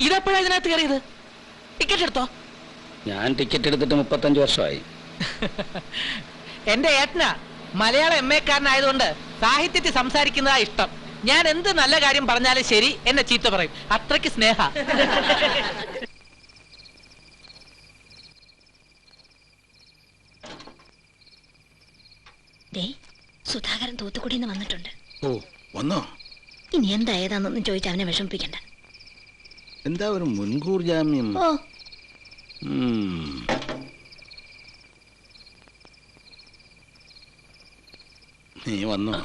ഇതെപ്പോഴാ ഇതിനകത്ത് കയറിയത്? ടിക്കറ്റ് എടുത്തോ? ഞാൻ ടിക്കറ്റ് എടുത്തിട്ട് 35 വർഷമായി. എന്റെ ഏട്ടനാ മലയാളം MA കാരനായതുകൊണ്ട് സാഹിത്യത്തിൽ സംസാരിക്കുന്നതാ ഇഷ്ടം. ഞാൻ എന്ത് നല്ല കാര്യം പറഞ്ഞാലും ശരി എന്നെ ചീത്ത പറയും. അത്രയ്ക്ക് സ്നേഹ. സുധാകരൻ തൂത്തുക്കുടിന്ന് വന്നിട്ടുണ്ട്. ഓ വന്നോ? ഇനി എന്താ ഏതാന്നൊന്നും ചോദിച്ച് അവനെ വിഷമിപ്പിക്കണ്ട. എന്താ ഒരു മുൻകൂർ ജാമ്യം? ഓ നീ വന്നോ?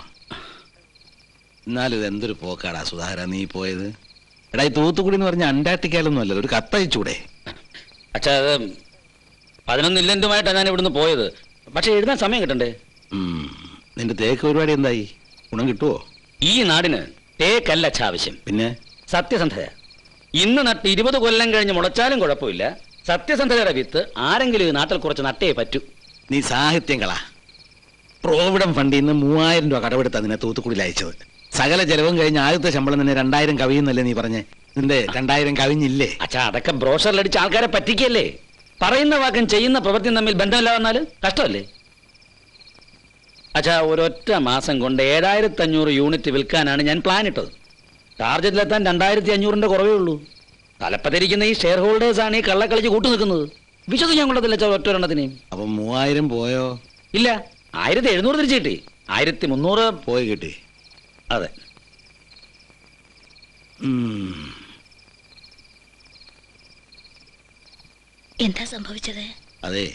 എന്നാലും ഇതെന്തൊരു പോക്കാടാ സുധാകര നീ പോയത്. എടാ ഈ തൂത്തുക്കുടി എന്ന് പറഞ്ഞ അന്റാർട്ടിക്കയിലൊന്നും അല്ലല്ലോ, ഒരു കത്തയച്ചൂടെ? അച്ഛാ അത് 11 ഇല്ലന്റുമായിട്ടാണ് ഞാൻ ഇവിടുന്ന് പോയത്. പക്ഷെ എഴുതാൻ സമയം കിട്ടണ്ടേ? നിന്റെ തേക്ക് പരിപാടി എന്തായി? ഗുണം കിട്ടുവോ? ഈ നാടിന് തേക്കല്ല ആവശ്യം, പിന്നെ സത്യസന്ധത. ഇന്ന് നട്ട് 20 കൊല്ലം കഴിഞ്ഞ് മുളച്ചാലും കുഴപ്പമില്ല. സത്യസന്ധതയുടെ വിത്ത് ആരെങ്കിലും ഈ നാട്ടിൽ കുറച്ച് നട്ടേ പറ്റൂ. നീ സാഹിത്യം കളാ. പ്രോവിഡന്റ് ഫണ്ടിൽ നിന്ന് 3000 രൂപ കടമെടുത്താ നിന്നെ തൂത്തുക്കുടിയിൽ അയച്ചത്. സകല ചെലവും കഴിഞ്ഞ് ആദ്യത്തെ ശമ്പളം തന്നെ 2000 കവിയുന്നല്ലേ നീ പറഞ്ഞേ? നിന്റെ 2000 കവിഞ്ഞില്ലേ? അച്ഛാ അതൊക്കെ ബ്രോഷറിലടിച്ച് ആൾക്കാരെ പറ്റിക്കല്ലേ. പറയുന്ന വാക്കും ചെയ്യുന്ന പ്രവൃത്തിയും തമ്മിൽ ബന്ധമില്ല വന്നാല് കഷ്ടമല്ലേ? അച്ഛാ ഒരൊറ്റ മാസം കൊണ്ട് 7500 യൂണിറ്റ് വിൽക്കാനാണ് ഞാൻ പ്ലാൻ ഇട്ടത്. ടാർജറ്റിലെത്താൻ 2500 കുറവേ ഉള്ളൂ. തലപ്പത്തിരിക്കുന്ന ഈ ഷെയർ ഹോൾഡേഴ്സ് ആണ് ഈ കള്ളക്കളിച്ച് കൂട്ടു നിൽക്കുന്നത്. വിശ്വസിക്കാൻ കൊള്ളത്തില്ല ഒറ്റ ഒരെണ്ണത്തിന്. അപ്പൊ 3000 പോയോ? ഇല്ല, 1700 തിരിച്ചു കിട്ടി. 1300 പോയി കിട്ടി. അതെ. എന്താ സംഭവിച്ചത്? അതെ,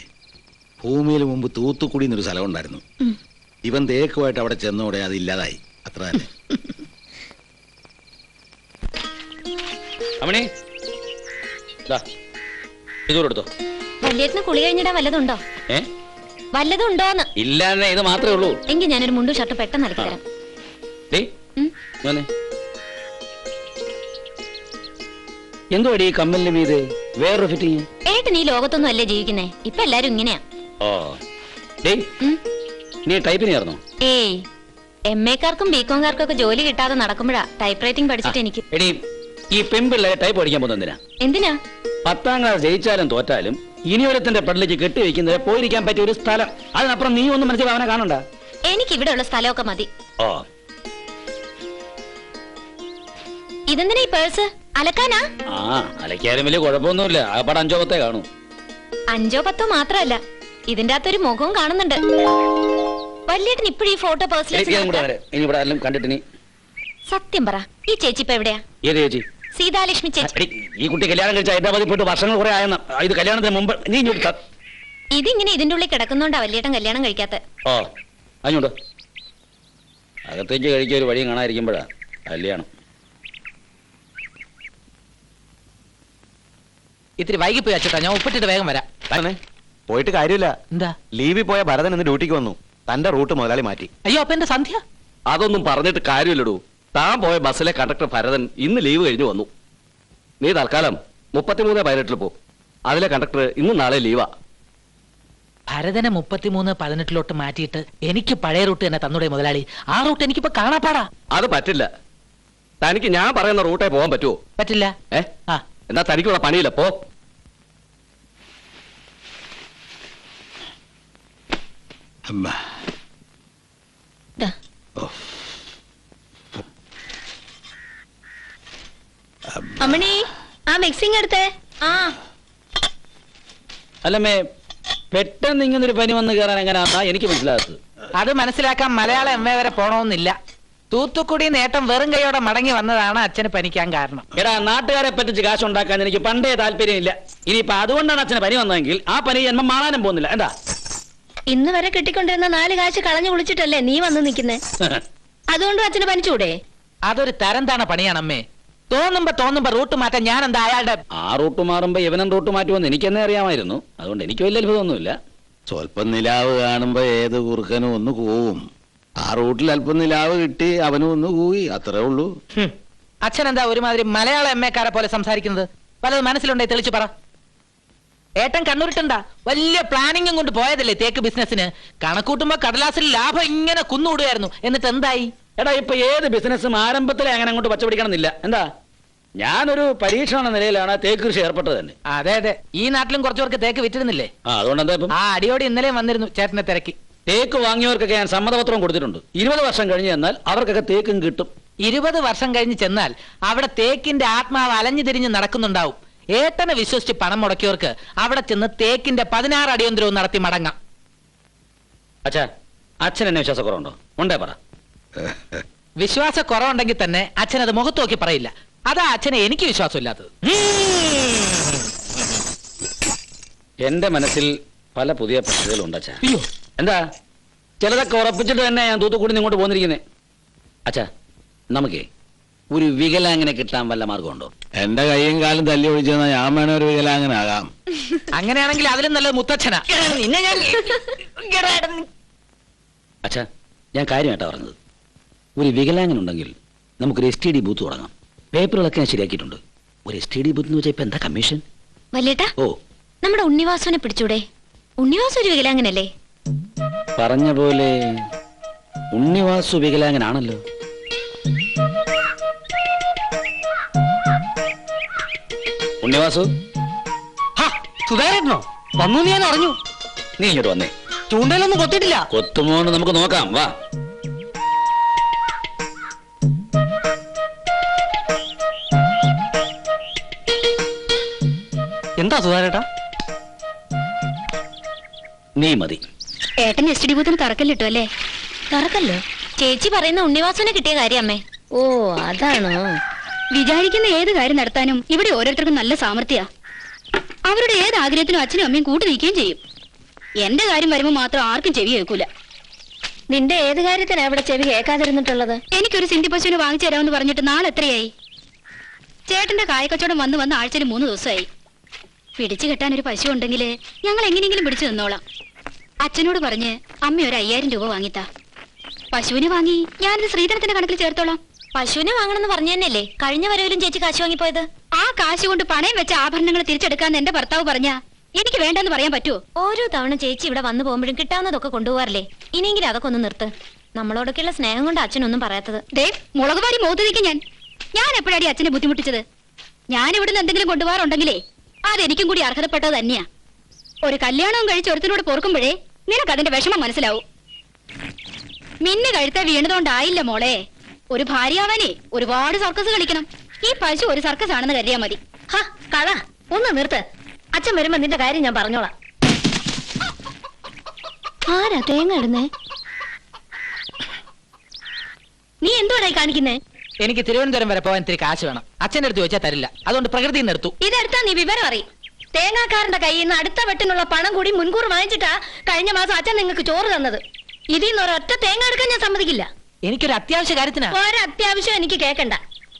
ഭൂമിയിൽ മുമ്പ് തൂത്തുക്കുടി എന്നൊരു സ്ഥലം ഉണ്ടായിരുന്നു. ഇവൻ തേക്കുമായിട്ട് അവിടെ ചെന്നോടെ അത് ഇല്ലാതായി. അത്ര തന്നെ. അമ്മണി ഇതോടെടുത്തോ. വല്യേട്ടന് കുളി കഴിഞ്ഞിടാൻ വല്ലതുണ്ടോ? വല്ലതുണ്ടോന്ന്? ഇല്ല, ഇത് മാത്രമേ ഉള്ളൂ. എങ്കിൽ ഞാനൊരു മുണ്ടും ഷർട്ട് പെട്ടെന്ന് നൽകി തരാം. എന്തുവാടി ഈ കമ്മലിന് മീത് വേറൊരു ഫിറ്റിങ്? ഏട്ടൻ ഈ ലോകത്തൊന്നും അല്ലേ ജീവിക്കുന്നേ? ഇപ്പൊ എല്ലാരും ഇങ്ങനെയാ. ഓ നീ ടൈപ്പിന് ചേർന്നോ? ഏയ്, MA കാർക്കും BCom കാർക്കും ജോലി കിട്ടാതെ നടക്കുമ്പോഴാ ടൈപ്പ് റൈറ്റിംഗ് പഠിച്ചിട്ട് എനിക്ക്. എടി ഈ പെമ്പിള്ളേരെ ടൈപ്പ് പഠിക്കാൻ പോകുന്ന എന്തിനാ? 10ാം ക്ലാസ് ജയിച്ചാലും തോറ്റാലും ഇനിയൊരുത്തിന്റെ പെടലേക്ക് കെട്ടിവെക്കുന്നത് പോയിരിക്കാൻ പറ്റിയ ഒരു സ്ഥലം. അതിനപ്പുറം നീ ഒന്നും മനസ്സിൽ അവനെ കാണണ്ട. എനിക്ക് ഇവിടെ ഉള്ള സ്ഥലമൊക്കെ മതി. ഓ ഇതെന്തിനാ ഈ പേഴ്സ്? അലക്കാനാ? ആ അലക്കാരും വലിയ കുഴപ്പമൊന്നുമില്ല. ആകപ്പാടെ 5 10 കാണൂ. 5 10 മാത്രല്ല, ഇതിന്റെ അകത്തൊരു മുഖവും കാണുന്നുണ്ട്. വല്യേട്ടൻ ഇപ്പോഴും ഈ ഫോട്ടോ പേഴ്സിൽ കണ്ടിട്ട് സത്യം പറ, ഈ ചേച്ചി ഇപ്പൊ എവിടെയാ? ഏത് ചേച്ചി? സീതാലക്ഷ്മി ചേച്ചി. ഈ കുട്ടി കല്യാണം കഴിച്ച ഹൈദരാബാദിൽ പോയിട്ട് വർഷങ്ങൾ കുറെ ആയെന്ന. ഇത് കല്യാണത്തിന് മുമ്പ് നീ ഇതിങ്ങനെ ഇതിന്റെ ഉള്ളിൽ കിടക്കുന്നോണ്ടാ വല്യേട്ടൻ കല്യാണം കഴിക്കാത്ത. ഓ അഞ്ഞോട്ട് അകത്തേക്ക് കഴിക്കാൻ ഒരു വഴിയും കാണാതിരിക്കുമ്പോഴാ കല്യാണം. ഇത്തിരി വൈകി പോയി അച്ഛട്ടാ, ഞാൻ ഉപ്പിട്ടിട്ട് വേഗം വരാം. പോയിട്ട് കാര്യമില്ല. എന്താ? ലീവിൽ പോയ ഭരതൻ ഇന്ന് ഡ്യൂട്ടിക്ക് വന്നു. തന്റെ റൂട്ട് മുതലാളി മാറ്റി. അയ്യോ, അപ്പൊ എന്റെ സന്ധ്യ? അതൊന്നും പറഞ്ഞിട്ട് കാര്യമില്ലടൂ. താൻ പോയ ബസ്സിലെ കണ്ടക്ടർ ഭരതൻ ഇന്ന് ലീവ് കഴിഞ്ഞു വന്നു. നീ തൽക്കാലം 33 പൈലറ്റിൽ പോ. അതിലെ കണ്ടക്ടർ ഇന്നും നാളെ ലീവാ. ഭരതനെ 33 18 മാറ്റിയിട്ട് എനിക്ക് പഴയ റൂട്ട് തന്നെ തന്നൂടെ മുതലാളി? ആ റൂട്ട് എനിക്കിപ്പോ കാണാപ്പാടാ. അത് പറ്റില്ല. തനിക്ക് ഞാൻ പറയുന്ന റൂട്ടേ പോകാൻ പറ്റുമോ? പറ്റില്ല. എന്നാ തനിക്കുള്ള പണിയില്ല, പോ. അമ്മണി, ആ മിക്സിംഗ് എടുത്തേ. അല്ലമ്മേ, പെട്ടെന്ന് ഇങ്ങനൊരു പനി വന്ന് കയറാൻ എങ്ങനെയാ എനിക്ക് മനസ്സിലാകത്തത്? അത് മനസ്സിലാക്കാൻ മലയാളം MA വരെ പോണമെന്നില്ല. തൂത്തുക്കുടി നേട്ടം വെറും കൈയോടെ മടങ്ങി വന്നതാണ് അച്ഛന് പനിക്കാൻ കാരണം. എടാ, നാട്ടുകാരെ പറ്റിച്ച് കാശുണ്ടാക്കാൻ എനിക്ക് പണ്ടേ താല്പര്യമില്ല. ഇനിയിപ്പൊ അതുകൊണ്ടാണ് അച്ഛന് പനി വന്നതെങ്കിൽ ആ പനി ജന്മം മാറാനും പോകുന്നില്ല. എന്താ ഇന്ന് വരെ കിട്ടിക്കൊണ്ടിരുന്ന 4 കാശ് കളഞ്ഞു കുളിച്ചിട്ടല്ലേ നീ വന്ന് നിൽക്കുന്നേ? അതുകൊണ്ടും അച്ഛന് പനിച്ചൂടെ? അതൊരു തരം താണ പണിയാണമ്മേ. തോന്നുമ്പോ റൂട്ട് മാറ്റാൻ ഞാൻ എന്താ അയാളുടെ? ആ റൂട്ട് മാറുമ്പോ ഇവനും റൂട്ട് മാറ്റുമെന്ന് എനിക്കെന്നെ അറിയാമായിരുന്നു. അതുകൊണ്ട് എനിക്ക് വലിയ അത്ഭുതമൊന്നുമില്ല. സ്വല്പം നിലാവ് കാണുമ്പോ ഏത് കുറുക്കനും ഒന്ന് കൂവും. ആ റൂട്ടിൽ അല്പം നിലാവ് കിട്ടി, അവനും ഒന്ന് കൂവി, അത്രേ ഉള്ളൂ. അച്ഛൻ എന്താ ഒരുമാതിരി മലയാള MA കാരെ പോലെ സംസാരിക്കുന്നത്? പലത് മനസ്സിലുണ്ടേ തെളിച്ചു പറ. ഏട്ടൻ കണ്ണൂരിട്ടുണ്ടാ വലിയ പ്ലാനിങ്ങും കൊണ്ട് പോയതല്ലേ തേക്ക് ബിസിനസിന്? കണക്കൂട്ടുമ്പോ കടലാസിൽ ലാഭം ഇങ്ങനെ കുന്നുകൂടുകയായിരുന്നു. എന്നിട്ട് എന്തായി? എടാ, ഇപ്പൊ ഏത് ബിസിനസ്സും ആരംഭത്തിലെ അങ്ങനെ അങ്ങോട്ട് പച്ചപിടിക്കണമെന്നില്ല. എന്താ ഞാനൊരു പരീക്ഷണ നിലയിലാണ് തേക്ക് കൃഷി ഏർപ്പെട്ടത് തന്നെ. അതെ അതെ, ഈ നാട്ടിലും കുറച്ചുപേർക്ക് തേക്ക് വിറ്റിരുന്നില്ലേ? അതുകൊണ്ട് എന്താ ഇപ്പം? ആ അടിയോടി ഇന്നലെയും വന്നിരുന്നു ചേട്ടനെ തിരക്കി. തേക്ക് വാങ്ങിയവർക്കൊക്കെ ഞാൻ സമ്മതപത്രം കൊടുത്തിട്ടുണ്ട്. 20 വർഷം കഴിഞ്ഞ് ചെന്നാൽ അവർക്കൊക്കെ തേക്കും കിട്ടും. 20 വർഷം കഴിഞ്ഞ് ചെന്നാൽ അവിടെ തേക്കിന്റെ ആത്മാവ് അലഞ്ഞു തിരിഞ്ഞ് നടക്കുന്നുണ്ടാവും. ഏട്ടനെ വിശ്വസിച്ച് പണം മുടക്കിയവർക്ക് അവിടെ ചെന്ന് തേക്കിന്റെ 16 അടിയന്തരവും നടത്തി മടങ്ങാം. അച്ഛാ, അച്ഛൻ എന്നെ വിശ്വാസക്കുറവുണ്ടോ? ഉണ്ടേ പറ. വിശ്വാസ കുറവുണ്ടെങ്കിൽ തന്നെ അച്ഛൻ അത് മുഖത്ത് നോക്കി പറയില്ല. അതാ അച്ഛനെ എനിക്ക് വിശ്വാസമില്ലാത്തത്. എന്റെ മനസ്സിൽ പല പുതിയ പദ്ധതികളുണ്ട് അച്ഛാ. അയ്യോ, എന്താ? ചിലതൊക്കെ ഉറപ്പിച്ചിട്ട് തന്നെ ഞാൻ തൂത്തുക്കുടി ഇങ്ങോട്ട് പോന്നിരിക്കുന്നേ. അച്ഛാ, നമുക്കേ ഒരു വികലാങ്ങനെ കിട്ടാൻ വല്ല മാർഗമുണ്ടോ? എന്റെ കൈയും കാലും തല്ലി ഒഴിച്ചെന്നാ ഞാൻ വേണേ ഒരു വികലാങ്ങനാകാം. അങ്ങനെയാണെങ്കിൽ അതിലും നല്ലത് മുത്തച്ഛനാ. അച്ഛാ, ഞാൻ കാര്യമായിട്ടാ പറഞ്ഞത്. ഒരു വികലാങ്ങനുണ്ടെങ്കിൽ നമുക്കൊരു STD ബൂത്ത് തുടങ്ങാം. പേപ്പറുകളൊക്കെ ഞാൻ ശരിയാക്കിയിട്ടുണ്ട്. ഒരു STD ബൂത്ത് എന്ന് വെച്ചാൽ ഇപ്പൊ എന്താ കമ്മീഷൻ? വല്യേട്ടാ, ഓ, നമ്മുടെ ഉണ്ണിവാസുവിനെ പിടിച്ചൂടെ? ഉണ്ണിവാസു ഒരു വികലാങ്ങനല്ലേ? പറഞ്ഞ പോലെ ഉണ്ണിവാസു വികലാങ്ങനാണല്ലോ. ഉണ്ണിവാസു, സുധാകരനോ വന്നു? ഞാൻ അറിഞ്ഞു. നീ ഇങ്ങോട്ട് വന്നേ. ചൂണ്ടയിലൊന്നും കൊത്തിയിട്ടില്ല. കൊത്തുമോന്ന് നമുക്ക് നോക്കാം, വാ. എന്താ സുധാകരേട്ടാ? നീ മതി. ഏട്ടൻ STD ബൂത്തിന് തറക്കല്ലിട്ടു അല്ലേ? തറക്കല്ലോ? ചേച്ചി പറയുന്ന ഉണ്ണിവാസുവിനെ കിട്ടിയ കാര്യം അമ്മേ. ഓ, അതാണോ? വിചാരിക്കുന്ന ഏത് കാര്യം നടത്താനും ഇവിടെ ഓരോരുത്തർക്കും നല്ല സാമർഥ്യ. അവരുടെ ഏത് ആഗ്രഹത്തിനും അച്ഛനും അമ്മയും കൂട്ടി നിൽക്കുകയും ചെയ്യും. എന്റെ കാര്യം വരുമ്പോ മാത്രം ആർക്കും ചെവി കേൾക്കൂല. നിന്റെ ഏത് കാര്യത്തിനാ ഇവിടെ ചെവി കേൾക്കാതിരുന്നിട്ടുള്ളത്? എനിക്കൊരു സിന്ധി പശുവിനെ വാങ്ങിച്ചു തരാമെന്ന് പറഞ്ഞിട്ട് നാളെ എത്രയായി? ചേട്ടന്റെ കായക്കച്ചവടം വന്ന് ആഴ്ചയിൽ 3 ദിവസമായി. പിടിച്ചു കെട്ടാൻ ഒരു പശു ഉണ്ടെങ്കിൽ ഞങ്ങൾ എങ്ങനെയെങ്കിലും പിടിച്ചു നിന്നോളാം. അച്ഛനോട് പറഞ്ഞ് അമ്മ ഒരു 5000 രൂപ വാങ്ങിത്താ. പശുവിനെ വാങ്ങി ഞാനിത് ശ്രീധനത്തിന്റെ കണക്കിൽ ചേർത്തോളാം. പശുവിനെ വാങ്ങണമെന്ന് പറഞ്ഞു തന്നെയല്ലേ കഴിഞ്ഞ വരവിലും ചേച്ചി കാശ് വാങ്ങിപ്പോയത്? ആ കാശ് കൊണ്ട് പണയം വെച്ച ആഭരണങ്ങൾ തിരിച്ചെടുക്കാന്ന് എന്റെ ഭർത്താവ് പറഞ്ഞാ എനിക്ക് വേണ്ടെന്ന് പറയാൻ പറ്റുമോ? ഓരോ തവണ ചേച്ചി ഇവിടെ വന്നു പോകുമ്പോഴും കിട്ടാവുന്നതൊക്കെ കൊണ്ടുപോകാറില്ലേ? ഇനിയെങ്കിലും അതൊക്കെ ഒന്ന് നിർത്ത്. നമ്മളോടൊക്കെയുള്ള സ്നേഹം കൊണ്ട് അച്ഛനൊന്നും പറയാത്തത്. മുളക് വാരി മോത്തിരിക്കും ഞാൻ എപ്പോഴാടി അച്ഛനെ ബുദ്ധിമുട്ടിച്ചത്? ഞാൻ ഇവിടുന്ന് എന്തെങ്കിലും കൊണ്ടുപോകാറുണ്ടെങ്കിലേ അതെനിക്കും കൂടി അർഹതപ്പെട്ടത് തന്നെയാ. ഒരു കല്യാണവും കഴിച്ച് ഒരുത്തിനോട് പൊറുക്കുമ്പോഴേ നിനക്ക് അതിന്റെ വിഷമം മനസ്സിലാവും. മിന്നു കഴുത്ത വീണതുകൊണ്ടായില്ല മോളെ. ഒരു ഭാര്യയാവാനേ ഒരുപാട് സർക്കസ് കളിക്കണം. ഈ പശു ഒരു സർക്കസ് ആണെന്ന് കരുതിയാ മതി. കഥ ഒന്ന് നിർത്ത്. അച്ഛൻ വരുമ്പോ നിന്റെ കാര്യം ഞാൻ പറഞ്ഞോളാം. ആരാ തേങ്ങ ഇടുന്നേ? നീ എന്തുവാടായി കാണിക്കുന്നേ? എനിക്ക് തിരുവനന്തപുരം വരെ പോകാൻ ഇത്തിരി കാശ് വേണം. അച്ഛൻ്റെ അടുത്ത് ചോദിച്ചാൽ തരില്ല. അതുകൊണ്ട് പ്രകൃതിയിൽ നിന്ന് എടുത്തു. ഇതെടുത്താ നീ വിവരം അറിയും. തേങ്ങാക്കാരന്റെ കയ്യിൽ നിന്ന് അടുത്ത വെട്ടിനുള്ള പണം കൂടി മുൻകൂർ വാങ്ങിച്ചിട്ടാ കഴിഞ്ഞ മാസം അച്ഛൻ നിങ്ങൾക്ക് ചോറ് തന്നത്. ഇതിൽ നിന്ന് ഒരൊറ്റ തേങ്ങ എടുക്കാൻ ഞാൻ സമ്മതിക്കില്ല. എനിക്കൊരു അത്യാവശ്യ കാര്യത്തിനാ. ഒരത്യാവശ്യം എനിക്ക് കേൾക്കണ്ട.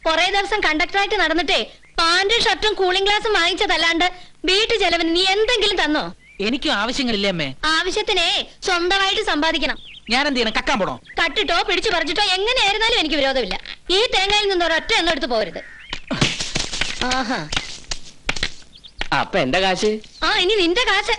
കുറെ ദിവസം കണ്ടക്ടറായിട്ട് നടന്നിട്ടേ പാന്റും ഷർട്ടും കൂളിംഗ് ഗ്ലാസും വാങ്ങിച്ചതല്ലാണ്ട് വീട്ടു ചെലവിന് നീ എന്തെങ്കിലും തന്നോ? എനിക്കും ആവശ്യങ്ങളില്ലേ അമ്മേ? ആവശ്യത്തിനെ സ്വന്തമായിട്ട് സമ്പാദിക്കണം. ഞാൻ എന്ത് ചെയ്യണം? കക്കാൻ പോണോ? കട്ടിട്ടോ പിടിച്ചു പറിച്ചിട്ടോ എങ്ങനെയായിരുന്നാലും എനിക്ക് വിരോധമില്ല. ഈ തേങ്ങയിൽ നിന്ന് ഒരൊറ്റ എണ്ണം എടുത്ത് പോരുത്. ആഹാ, അപ്പൊ എന്റെ കാശ്? ഇനി നിന്റെ കാശ്.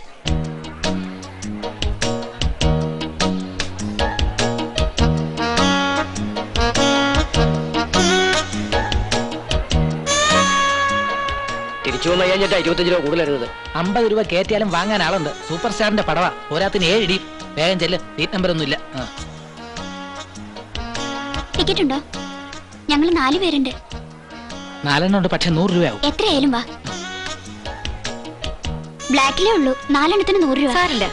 തിരിച്ചു വന്നു കഴിഞ്ഞിട്ട് 25 രൂപ കൂടുതലരുത്. 50 രൂപ കയറ്റിയാലും വാങ്ങാൻ ആളുണ്ട്. സൂപ്പർ സ്റ്റാറിന്റെ പടവാ. പോരാത്തിന് 7 ഇടിയും. വേഗം ചെല്ല്. സീറ്റ് നമ്പർ ഒന്നുമില്ല. ടിക്കറ്റ് ഉണ്ടോ? ഞങ്ങൾ 4 പേരുണ്ട്. 4 ഉണ്ട്, പക്ഷെ 100 രൂപയാവും. എത്രയായാലും വാ. ബ്ലാക്കിലേ ഉള്ളൂ. 4 എണ്ണത്തിന് 100 രൂപ. സാരില്ല.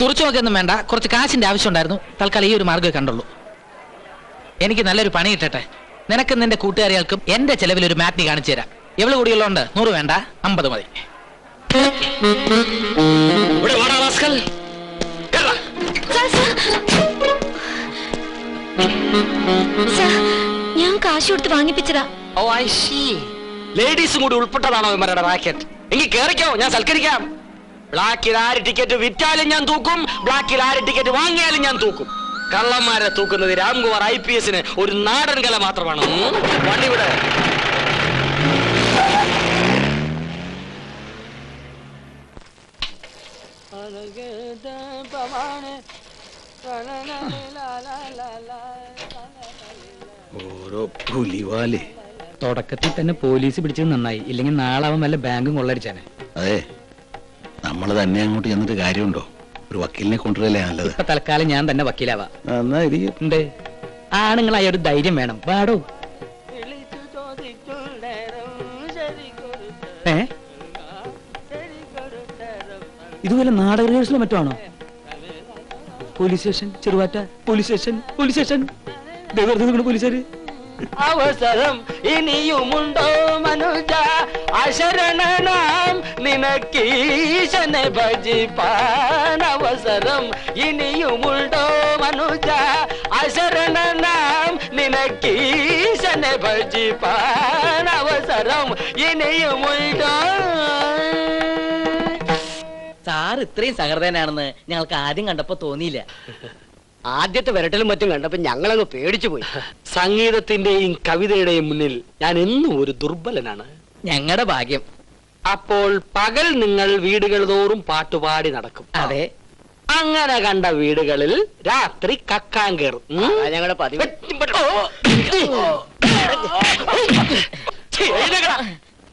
തുറച്ചു നോക്കിയൊന്നും വേണ്ട. കുറച്ച് കാശിന്റെ ആവശ്യം ഉണ്ടായിരുന്നു. തൽക്കാലം ഈ ഒരു മാർഗ്ഗമേ കണ്ടുള്ളൂ. എനിക്ക് നല്ലൊരു പണി കിട്ടട്ടെ. നിനക്കും നിന്റെ കൂട്ടുകാരികൾക്കും എന്റെ ചെലവിൽ ഒരു മാറ്റിനി കാണിച്ചു തരാം. എവള് കൂടിയുള്ളതുകൊണ്ട് 100 വേണ്ട, 50 മതി. ഞാൻ കാശ് കൊടുത്ത് വാങ്ങിപ്പിച്ചതാ. ലേഡീസും കൂടി ഉൾപ്പെട്ടതാണോ ഇവരുടെ റാക്കറ്റ്? എങ്കിൽ കേറിക്കോ, ഞാൻ സൽക്കരിക്കാം. ബ്ലാക്കിൽ ആര് ടിക്കറ്റ് വിറ്റാലും ഞാൻ തൂക്കും. ബ്ലാക്കിൽ ആര് ടിക്കറ്റ് വാങ്ങിയാലും ഞാൻ തൂക്കും. കള്ളന്മാരെ തൂക്കുന്നത് രാംകുമാർ IPS ഒരു നാടൻ കല മാത്രമാണ്. വണ്ടിവിടെ. ഓരോ പുലിവാലേ. തുടക്കത്തിൽ തന്നെ പോലീസ് പിടിച്ചത് നന്നായി, ഇല്ലെങ്കിൽ നാളെ അവൻ വല്ല ബാങ്കും കൊള്ളടിച്ചാനെ. അതെ, നമ്മൾ തന്നെ അങ്ങോട്ട് ചെന്നിട്ട് കാര്യമുണ്ടോ? ഒരു വക്കീലിനെ കൊണ്ടുവരല്ലേ നല്ലത്. ഇപ്പൊ തൽക്കാലം ഞാൻ തന്നെ വക്കീലാവാ. എന്നാ ഇരിക്കും. ഉണ്ട്, ആണുങ്ങളായ ഒരു ധൈര്യം വേണം. വാടോ. ഇതുപോലെ നാടക റിഹേഴ്സലും മറ്റാണോ? Police station, Cheruvatta police station, police station. പോലീസുകാര്. അവസരം ഇനിയുമുണ്ടോ മനുജ, അശരണനാം നിനക്കീശനെ ഭജിപ്പാൻ. അവസരം ഇനിയുമുണ്ടോ മനുജ, അശരണനാം നിനക്കീശനെ ഭജിപ്പാൻ. അവസരം ഇനിയുമുണ്ടോ. സാർ ഇത്രയും സഹൃദയനാണെന്ന് ഞങ്ങൾക്ക് ആദ്യം കണ്ടപ്പോ തോന്നിയില്ല. ആദ്യത്തെ വിരട്ടലും മറ്റും കണ്ടപ്പോ ഞങ്ങളങ്ങ് പേടിച്ചു പോയി. സംഗീതത്തിന്റെയും കവിതയുടെയും മുന്നിൽ ഞാൻ എന്നും ഒരു ദുർബലനാണ്. ഞങ്ങളുടെ ഭാഗ്യം. അപ്പോൾ പകൽ നിങ്ങൾ വീടുകൾ തോറും പാട്ടുപാടി നടക്കും. അതെ, അങ്ങനെ കണ്ട വീടുകളിൽ രാത്രി കക്കാൻ കയറും. ഞങ്ങളുടെ പതിവ്.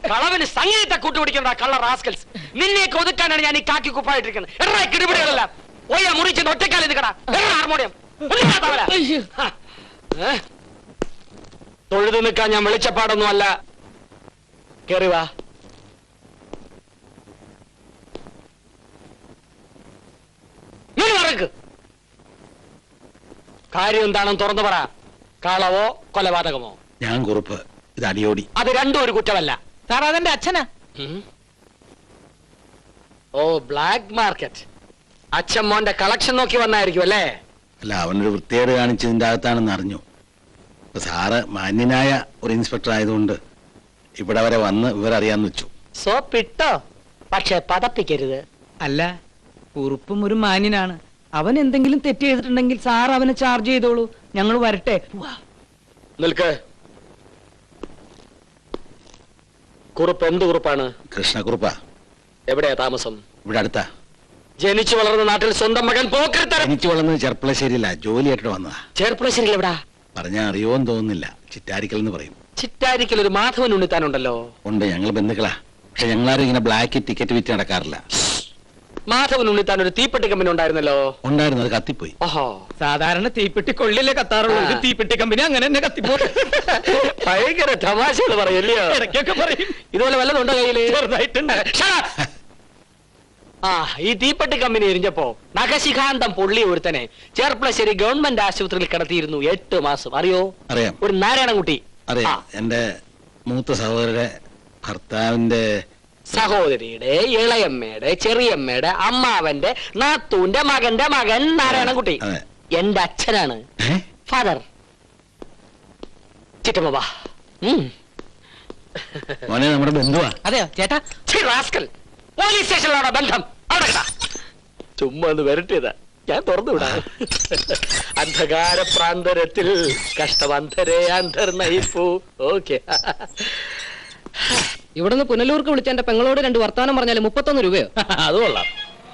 കളവിന് സംഗീതത്തെ കൂട്ടുപിടിക്കണ്ട കള്ള റാസ്കൽസ്. നിന്നെയൊക്കെ ഒതുക്കാനാണ് ഞാൻ ഈ കാക്കി കുപ്പായിട്ടിരിക്കുന്നത്. എടാ കിടിപിടികളെല്ലാം ഓയാ മുറിച്ചെന്ന് ഒറ്റക്കാലം നിൽക്കടാ. ഹാർമോണിയം തൊഴുതു നിൽക്കാൻ ഞാൻ വെളിച്ചപ്പാടൊന്നും അല്ല. കേറി വാ. കാര്യം എന്താണെന്ന് തുറന്നു പറ. കളവോ കൊലപാതകമോ? ഞാൻ കുറുപ്പ്, ഇത് അടിയോടി. അത് രണ്ടും ഒരു കുറ്റമല്ല സാർ. അതെന്റെ അച്ഛനാ. ഓ, ബ്ലാക്ക് മാർക്കറ്റ്. അച്ഛൻ മോന്റെ കളക്ഷൻ നോക്കി വന്നായിരിക്കും അല്ലേ? അല്ല, അവനൊരു വൃത്തികേട് കാണിച്ചതിന്റെ അകത്താണെന്ന് അറിഞ്ഞു. ഇപ്പൊ സാറ് മാന്യനായ ഒരു ഇൻസ്പെക്ടർ ആയതുകൊണ്ട് ഇവിടെ വരെ വന്ന് വിവരറിയാന്ന് വെച്ചു. സോപ്പിട്ടോ, പക്ഷെ പതപ്പിക്കരുത്. അല്ല, കുറുപ്പും ഒരു മാന്യനാണ്. അവൻ എന്തെങ്കിലും തെറ്റ് ചെയ്തിട്ടുണ്ടെങ്കിൽ സാർ അവനെ ചാർജ് ചെയ്തോളൂ. ഞങ്ങൾ വരട്ടെ. നിൽക്ക്. കുറുപ്പ് എന്ത് കുറുപ്പാണ്? കൃഷ്ണക്കുറുപ്പാ. എവിടെയാ താമസം? ഇവിടെ അടുത്താ. ജനിച്ചു വളർന്ന നാട്ടിൽ സ്വന്തം മകൻ പോക്കരുത്തരം. എനിക്ക് വളർന്നത് ചെർപ്പളശ്ശേരിയില്ല, ജോലിയായിട്ട് വന്നതാ. ചേർപ്പളശ്ശേരിയിൽ എവിടാ? പറഞ്ഞാ അറിയോന്ന് തോന്നുന്നില്ല. ചിറ്റാരിക്കൽ എന്ന് പറയും. ചിറ്റാരിക്കൽ ഒരു മാധവൻ ഉണ്ണിത്താനുണ്ടല്ലോ. ഉണ്ട്, ഞങ്ങൾ ബന്ധുക്കളാ. പക്ഷെ ഞങ്ങളാരും ഇങ്ങനെ ബ്ലാക്ക് ടിക്കറ്റ് വിറ്റ് നടക്കാറില്ല. മാധവൻ ഉണ്ണിത്താൻ ഒരു തീപ്പെട്ടി കമ്പനി ഉണ്ടായിരുന്നല്ലോ. ഉണ്ടായിരുന്നു, അത് കത്തിപ്പോയി. ഓഹോ, സാധാരണ തീപ്പെട്ടി കൊള്ളിലേ കത്താറുള്ളൂ. ഇത് തീപ്പെട്ടി കമ്പനി അങ്ങനെ തന്നെ കത്തിപ്പോയി. ഭയങ്കര തമാശകൾ പറയല്ലോ. ഇടയ്ക്കൊക്കെ പറയും. ഇതുപോലെ വല്ലതുണ്ടോ കയ്യില്? ചെറുതായിട്ടുണ്ട്. ആ, ഈ തീപ്പെട്ടി കമ്പനി എരിഞ്ഞപ്പോ നഖശിഖാന്തം പൊള്ളി ഒരുത്തനെ ചേർപ്പളശ്ശേരി ഗവൺമെന്റ് ആശുപത്രിയിൽ കിടത്തിയിരുന്നു 8 മാസം. അറിയോ? അറിയാം. ഒരു നാരായണൻകുട്ടി. അറിയാം. എന്റെ മൂത്ത സഹോദരന്റെ ഭർത്താവിന്റെ സഹോദരിയുടെ, ഇളയമ്മയുടെ, ചെറിയമ്മയുടെ, അമ്മാവന്റെ, നാത്തൂന്റെ മകന്റെ മകൻ നാരായണൻകുട്ടി. അതെ. എന്റെ അച്ഛനാണ്. ഫാദർ. ചിറ്റമ്മ. മോനെ നമ്മുടെ ബന്ധുവാ. അതെയോ ചേട്ടാ? റാസ്കൽ. പോലീസ് സ്റ്റേഷനിലാണോ ബന്ധം? അവിടെ ചുമ്മാ ഒന്ന് വരട്ടിയതാ, ഞാൻ തുറന്നുവിടാ. അന്ധകാര പ്രാന്തരത്തിൽ കഷ്ടവന്ധരെ അന്ധർ നയിപ്പൂ. ഓക്കെ. ഇവിടുന്ന് പുനലൂർക്ക് വിളിച്ച എന്റെ പെങ്ങളോട് 2 വർത്താനം പറഞ്ഞാൽ 31 രൂപയോ? അത് കൊള്ളാം.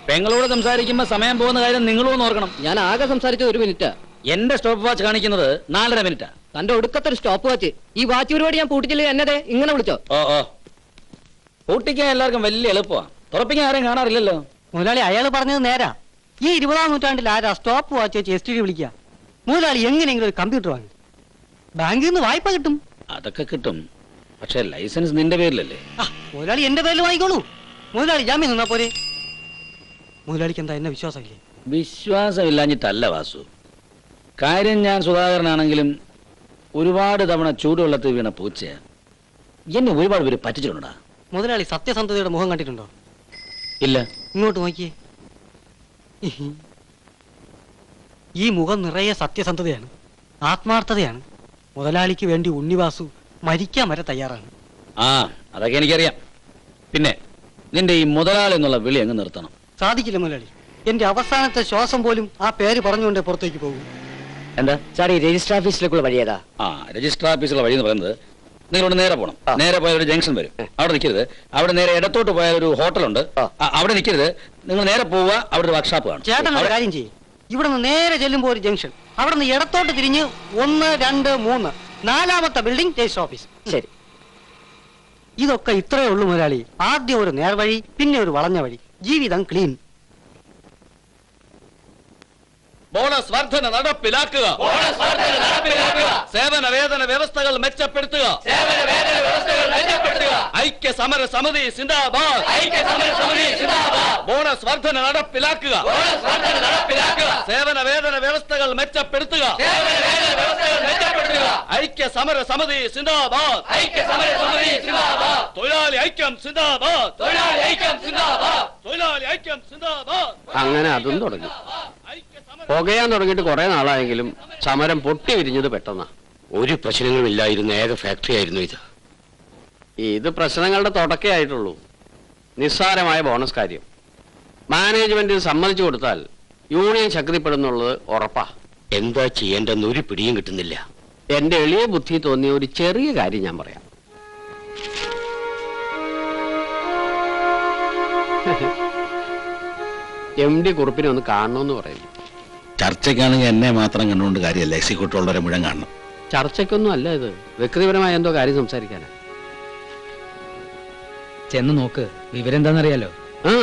പെങ്ങളോട് സംസാരിക്കുമ്പോ സമയം പോകുന്ന കാര്യം നിങ്ങളും ഓർക്കണം. ഞാൻ ആകെ സംസാരിച്ചത് 1 മിനിറ്റാ. എന്റെ സ്റ്റോപ്പ് വാച്ച് കാണിക്കുന്നത് 4.5 മിനിറ്റാ. തന്റെ ഒടുക്കത്തെ ഒരു സ്റ്റോപ്പ് വാച്ച്. ഈ വാച്ച് പരിപാടി ഞാൻ പൂട്ടിച്ചില്ലേ എന്നതേ ഇങ്ങനെ വിളിച്ചോ? ഓ, പൂട്ടിക്കാൻ എല്ലാവർക്കും വലിയ എളുപ്പമാണ്. തുറപ്പിക്കാൻ ആരെയും കാണാറില്ലല്ലോ. മുതലാളി, അയാൾ പറഞ്ഞത് നേരാ. ഈ 20-ാം നൂറ്റാണ്ടിൽ ആരാ സ്റ്റോപ്പ് വാച്ച് വെച്ച് STD വിളിക്കുക? മുതലാളി എങ്ങനെയെങ്കിലും ഒരു കമ്പ്യൂട്ടർ വാങ്ങി. ബാങ്കിൽ നിന്ന് വായ്പ കിട്ടും. അതൊക്കെ കിട്ടും, പക്ഷെ ലൈസൻസ് നിന്റെ പേരിലല്ലേ? മുതലാളി എന്റെ പേരിൽ വാങ്ങിക്കോളൂ. മുതലാളി ജാമ്യം നിന്നാ പോരെ. മുതലാളിക്ക് എന്താ എന്നെ വിശ്വാസമില്ലേ? വിശ്വാസമില്ലാഞ്ഞിട്ടല്ല വാസു. കാര്യം ഞാൻ സുധാകരനാണെങ്കിലും ഒരുപാട് തവണ ചൂടുവെള്ളത്തിൽ വീണ പൂച്ചയാ. എന്നെ ഒരുപാട് പേര് പറ്റിച്ചിട്ടുണ്ടാ. മുതലാളി സത്യസന്ധതയുടെ മുഖം കണ്ടിട്ടുണ്ടോ? ഇല്ല. ഇങ്ങോട്ട് നോക്കിയേ. ഈ മുഖം നിറയെ സത്യസന്ധതയാണ്, ആത്മാർത്ഥതയാണ്. മുതലാളിക്ക് വേണ്ടി ഉണ്ണിവാസു മരിക്കാൻ വരെ തയ്യാറാണ്. ആ, അതൊക്കെ എനിക്കറിയാം. പിന്നെ നിന്റെ ഈ മുതലാളി എന്നുള്ള വിളി അങ്ങ് നിർത്തണം. സാധിക്കില്ല മുതലാളി. എന്റെ അവസാനത്തെ ശ്വാസം പോലും ആ പേര് പറഞ്ഞുകൊണ്ടേ പുറത്തേക്ക് പോകും. എന്താ സാർ, ഈ രജിസ്റ്റർ ഓഫീസിലേക്കുള്ള വഴിയേതാ? ആ, രജിസ്റ്റർ ഓഫീസുള്ള വഴി എന്ന് പറയുന്നത് നിങ്ങളോട് നേരെ പോകണം. നേരെ പോയ ഒരു ജംഗ്ഷൻ വരും, അവിടെ നിൽക്കരുത്. അവിടെ നേരെ ഇടത്തോട്ട് പോയ ഒരു ഹോട്ടലുണ്ട്, അവിടെ നിൽക്കരുത്. നിങ്ങൾ നേരെ പോവുക, അവിടെ ഒരു വർക്ക്ഷോപ്പ് കാണും. ചേട്ടൻ ഒരു കാര്യം ചെയ്യും. ഇവിടെ നിന്ന് നേരെ ചെല്ലുമ്പോ ഒരു ജംഗ്ഷൻ, അവിടെ നിന്ന് ഇടത്തോട്ട് തിരിഞ്ഞ് 1, 2, 3 4ാമത്തെ ബിൽഡിംഗ് രജിസ്റ്റർ ഓഫീസ്. ശരി. ഇതൊക്കെ ഇത്രയേ ഉള്ളൂ മുതലാളി. ആദ്യം ഒരു നേർവഴി, പിന്നെ ഒരു വളഞ്ഞ വഴി. ജീവിതം ക്ലീൻ. ബോണസ് വർധന നടപ്പിലാക്കുക. സേവന വേതന വ്യവസ്ഥകൾ മെച്ചപ്പെടുത്തുക. ഐക്യ സമര സമിതി സിന്ദാബാദ്. ബോണസ് വർധന നടപ്പിലാക്കുക. സേവന വേതന വ്യവസ്ഥകൾ മെച്ചപ്പെടുത്തുക. ഐക്യ സമര സമിതി സിന്ദാബാദ്. തൊഴിലാളി ഐക്യം സിന്ദാബാദ്. തൊഴിലാളി ഐക്യം സിന്ദാബാദ്. അങ്ങനെ അതും തുടങ്ങി. പുകയാൻ തുടങ്ങിയിട്ട് കുറെ നാളായെങ്കിലും സമരം പൊട്ടി വിരിഞ്ഞത് പെട്ടെന്നാ. ഒരു പ്രശ്നങ്ങളും ഇല്ലായിരുന്ന ഏക ഫാക്ടറി ആയിരുന്നു ഇത്. ഇത് പ്രശ്നങ്ങളുടെ തുടക്കേ ആയിട്ടുള്ളൂ. നിസ്സാരമായ ബോണസ് കാര്യം മാനേജ്മെന്റ് സമ്മതിച്ചു കൊടുത്താൽ യൂണിയൻ ശക്തിപ്പെടുന്നുള്ളത് ഉറപ്പാ. എന്താ ചെയ്യേണ്ടെന്ന് ഒരു പിടിയും കിട്ടുന്നില്ല. എന്റെ എളിയ ബുദ്ധി തോന്നിയ ഒരു ചെറിയ കാര്യം ഞാൻ പറയാം. MD കുറുപ്പിനെ ഒന്ന് കാണണമെന്ന് പറയുന്നു. ചർച്ചയ്ക്കാണെങ്കിൽ എന്നെ മാത്രം കണ്ടുകൊണ്ട് കാര്യമല്ല, എക്സിക്യൂട്ടീവ് ഉള്ളവരെ മുഴുവൻ കാണണം. ചർച്ചയ്ക്കൊന്നും അല്ല ഇത്, വ്യക്തിപരമായ എന്തോ കാര്യം സംസാരിക്കാനാ. ചെന്ന് നോക്ക്, വിവരം എന്താണെന്നറിയാലോ. ആ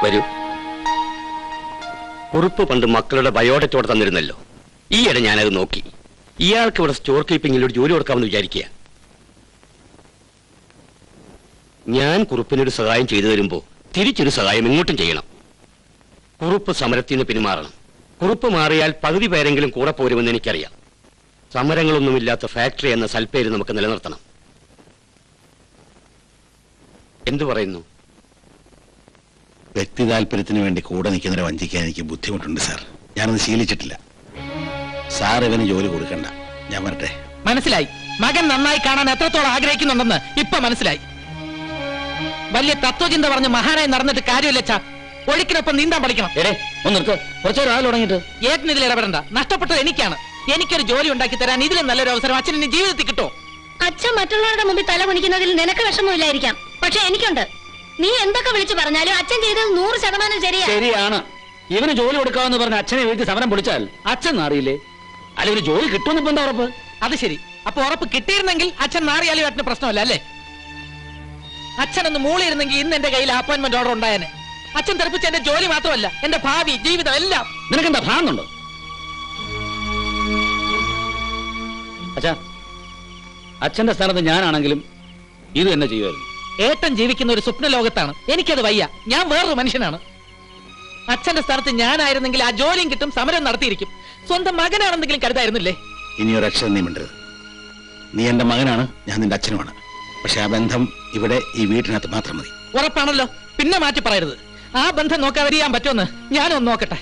വരൂ. കുറുപ്പ് പണ്ട് മക്കളുടെ ബയോഡേറ്റോടെ തന്നിരുന്നല്ലോ. ഈയിടെ ഞാനത് നോക്കി. ഇയാൾക്ക് ഇവിടെ സ്റ്റോർ കീപ്പിംഗിൽ ഒരു ജോലി കൊടുക്കാമെന്ന് വിചാരിക്കുക. ഞാൻ കുറുപ്പിനൊരു സഹായം ചെയ്തു തരുമ്പോ തിരിച്ചൊരു സഹായം ഇങ്ങോട്ടും ചെയ്യണം. കുറുപ്പ് സമരത്തിൽ നിന്ന് പിന്മാറണം. കുറുപ്പ് മാറിയാൽ പകുതി പേരെങ്കിലും കൂടെ പോരുമെന്ന് എനിക്കറിയാം. സമരങ്ങളൊന്നുമില്ലാത്ത ഫാക്ടറി എന്ന സൽപ്പേര് നമുക്ക് നിലനിർത്തണം. എന്തു പറയുന്നു? വ്യക്തി താല്പര്യത്തിന് വേണ്ടി കൂടെ നിൽക്കുന്നവരെ വഞ്ചിക്കാൻ എനിക്ക് ബുദ്ധിമുട്ടുണ്ട് സാർ. ഞാനത് ശീലിച്ചിട്ടില്ല. സാർ ഇവന് ജോലി കൊടുക്കണ്ട, ഞാൻ വരട്ടെ. മനസ്സിലായി. മകൻ നന്നായി കാണാൻ എത്രത്തോളം ആഗ്രഹിക്കുന്നുണ്ടെന്ന് ഇപ്പൊ മനസ്സിലായി. വലിയ തത്വചിന്ത പറഞ്ഞ് മഹാനായി നടന്നിട്ട് കാര്യമില്ല. ചാ, ഒഴുക്കിനൊപ്പം നീന്താൻ പഠിക്കണം. കുറച്ചു രാവിലെ തുടങ്ങിയിട്ട് ഏട്ടൻ ഇതിൽ ഇടപെടണ്ട. നഷ്ടപ്പെട്ടത് എനിക്കാണ്. എനിക്കൊരു ജോലി ഉണ്ടാക്കി തരാൻ ഇതിലും നല്ലൊരു അവസരം അച്ഛൻ ഇനി ജീവിതത്തിൽ കിട്ടോ? അച്ഛൻ മറ്റുള്ളവരുടെ മുമ്പിൽ തല കുനിക്കുന്നതിൽ നിനക്ക് വിഷമമില്ലായിരിക്കാം, പക്ഷെ എനിക്കുണ്ട്. നീ എന്തൊക്കെ വിളിച്ചു പറഞ്ഞാലും അച്ഛൻ ചെയ്തത് 100% ശരിയാ. ശരിയാണ്. ഇവന് ജോലി കൊടുക്കാമെന്ന് പറഞ്ഞ അച്ഛനെ വീട്ടിൽ സമരം പൊളിച്ചാൽ അച്ഛൻ അറിയില്ലേ? അല്ല, ഇവന് ജോലി കിട്ടുമെന്ന് ഇപ്പൊ എന്താ ഉറപ്പ്? അത് ശരി. അപ്പൊ ഉറപ്പ് കിട്ടിയിരുന്നെങ്കിൽ അച്ഛൻ നാറിയാലും ഏട്ടന് പ്രശ്നമല്ല അല്ലേ? അച്ഛനൊന്ന് മൂളിയിരുന്നെങ്കിൽ ഇന്ന് എന്റെ കയ്യിൽ അപ്പോയിന്റ്മെന്റ് ഓർഡർ ഉണ്ടായേനെ. അച്ഛൻ തെറിപ്പിച്ച എന്റെ ജോലി മാത്രമല്ല, എന്റെ ഭാവി ജീവിതം എല്ലാം. നിനക്കെന്താ ഭ്രാന്തുണ്ടോ? അച്ഛാ, അച്ഛന്റെ സ്ഥാനത്ത് ഞാനാണെങ്കിലും ഇത് തന്നെ ചെയ്യുമായിരുന്നു. ഏട്ടൻ ജീവിക്കുന്ന ഒരു സ്വപ്ന ലോകത്താണ്. എനിക്കത് വയ്യ. ഞാൻ വേറൊരു മനുഷ്യനാണ്. അച്ഛന്റെ സ്ഥാനത്ത് ഞാനായിരുന്നെങ്കിൽ ആ ജോലിയും കിട്ടും, സമരം നടത്തിയിരിക്കും. സ്വന്തം മകനാണെന്നെങ്കിലും കരുതായിരുന്നില്ലേ? ഇനി ഒരു അക്ഷരം നീ മിണ്ടരുത്. നീ എന്റെ മകനാണ്, ഞാൻ നിന്റെ അച്ഛനുമാണ്. പക്ഷെ ആ ബന്ധം ഇവിടെ ഈ വീട്ടിനകത്ത് മാത്രം മതി. ഉറപ്പാണല്ലോ? പിന്നെ മാറ്റി പറയരുത്. ആ ബന്ധം നോക്കാൻ ചെയ്യാൻ പറ്റുമെന്ന് ഞാനൊന്ന് നോക്കട്ടെ.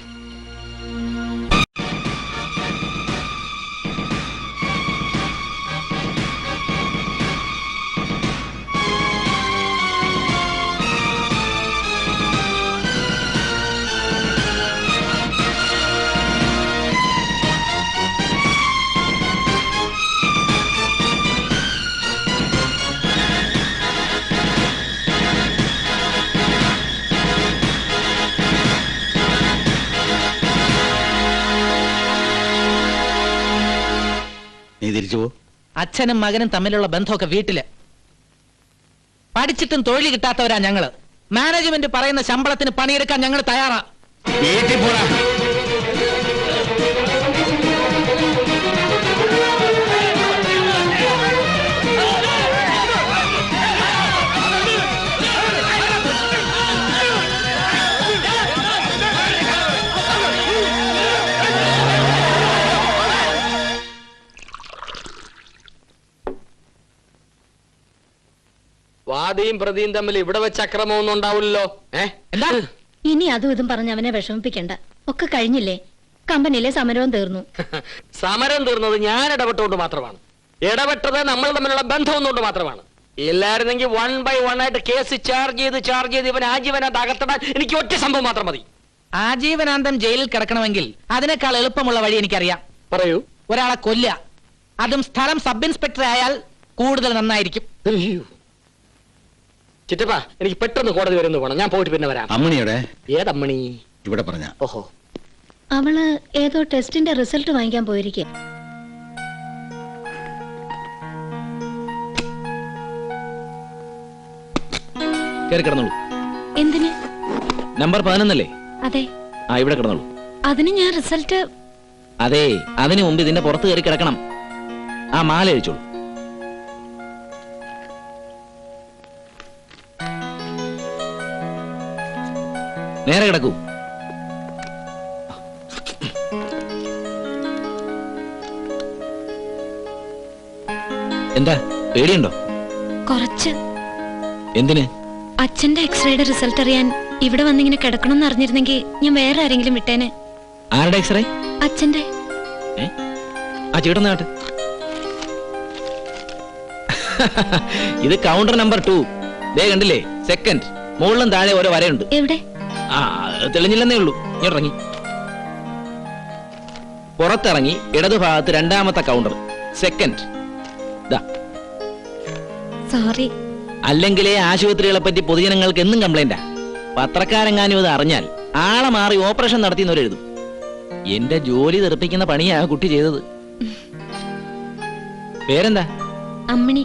നീ തിരിച്ചു പോ. അച്ഛനും മകനും തമ്മിലുള്ള ബന്ധമൊക്കെ വീട്ടില്. പഠിച്ചിട്ടും തൊഴിൽ കിട്ടാത്തവരാ ഞങ്ങള്. മാനേജ്മെന്റ് പറയുന്ന ശമ്പളത്തിന് പണിയെടുക്കാൻ ഞങ്ങൾ തയ്യാറാ. വീട്ടിൽ പോടാ. വാദിയും പ്രതിയും തമ്മിൽ ഇവിടെ വെച്ച് അക്രമമൊന്നും ഉണ്ടാവില്ലല്ലോ. എന്താ ഇനി അതും ഇതും പറഞ്ഞ് അവനെ വിഷമിപ്പിക്കണ്ട. ഒക്കെ കഴിഞ്ഞില്ലേ? കമ്പനിയിലെ സമരവും തീർന്നു. സമരം തീർന്നത് ഞാൻ ഇടപെട്ടുകൊണ്ട് മാത്രമാണ്. ഇടപെട്ടത് നമ്മൾ തമ്മിലുള്ള ബന്ധം ഒന്നുകൊണ്ട് മാത്രമാണ്. ഇല്ലായിരുന്നെങ്കിൽ 1 by 1 ആയിട്ട് കേസ് ചാർജ് ചെയ്ത് ഇവൻ ആജീവനാന്ത അകത്തിടാൻ എനിക്ക് ഒറ്റ സംഭവം മാത്രം മതി. ആജീവനാന്തം ജയിലിൽ കിടക്കണമെങ്കിൽ അതിനേക്കാൾ എളുപ്പമുള്ള വഴി എനിക്കറിയാം. പറയൂ. ഒരാളെ കൊല്ലുക. അതും സ്ഥലം സബ് ഇൻസ്പെക്ടർ ആയാൽ കൂടുതൽ നന്നായിരിക്കും. ചിറ്റപ്പ എനിക്ക് പെട്ടെന്ന് കോടതി വരെ ഒന്ന് പോകണം. ഞാൻ പോയിട്ട് പിന്നെ വരാം. അമ്മണിയുടെ ഏതമ്മണി? ഇവിടെ പറഞ്ഞ. ഓഹോ, അവള് ഏതോ ടെസ്റ്റിന്റെ റിസൾട്ട് വാങ്ങിക്കാൻ പോയിരിക്കുക. കേറി കിടന്നോളൂ. എന്തിന്? നമ്പർ 11 അതെ. ആ ഇവിടെ കിടന്നോളൂ. അതിന് ഞാൻ റിസൾട്ട്. അതെ, അതിനു മുമ്പ് ഇതിന്റെ പുറത്ത് കയറി കിടക്കണം. ആ മാല അഴിച്ചോളൂ. നേരെ കിടക്കൂ. എന്താ പേടിയുണ്ടോ? കുറച്ച്. എന്തിന്? അച്ഛന്റെ എക്സ്റേയുടെ റിസൾട്ട് അറിയാൻ ഇവിടെ വന്നിങ്ങനെ കിടക്കണം എന്ന് അറിഞ്ഞിരുന്നെങ്കിൽ ഞാൻ വേറെ ആരെങ്കിലും വിട്ടേനെ. ആരുടെ എക്സ്റേ? അച്ഛന്റെ. ആ ചേട്ടൻ നാട്ട്. ഇത് കൗണ്ടർ നമ്പർ 2. ദേ കണ്ടില്ലേ, സെക്കൻഡ്. മുകളിലും താഴെ ഓരോ വരയുണ്ട്. എവിടെ? ആ തെളിഞ്ഞില്ലെന്നേ ഉള്ളൂ. ഇറങ്ങി പുറത്തിറങ്ങി ഇടതുഭാഗത്ത് രണ്ടാമത്തെ കൗണ്ടർ, സെക്കൻഡ്. സോറി. അല്ലെങ്കിലേ ആശുപത്രികളെ പറ്റി പൊതുജനങ്ങൾക്ക് എന്നും കംപ്ലൈന്റാ. പത്രക്കാരെങ്ങാനും ഇത് അറിഞ്ഞാൽ ആളെ മാറി ഓപ്പറേഷൻ നടത്തിയെന്നവരെഴുതും. എന്റെ ജോലി തെറിപ്പിക്കുന്ന പണിയാ കുട്ടി ചെയ്തത്. പേരെന്താ? അമ്മിണി.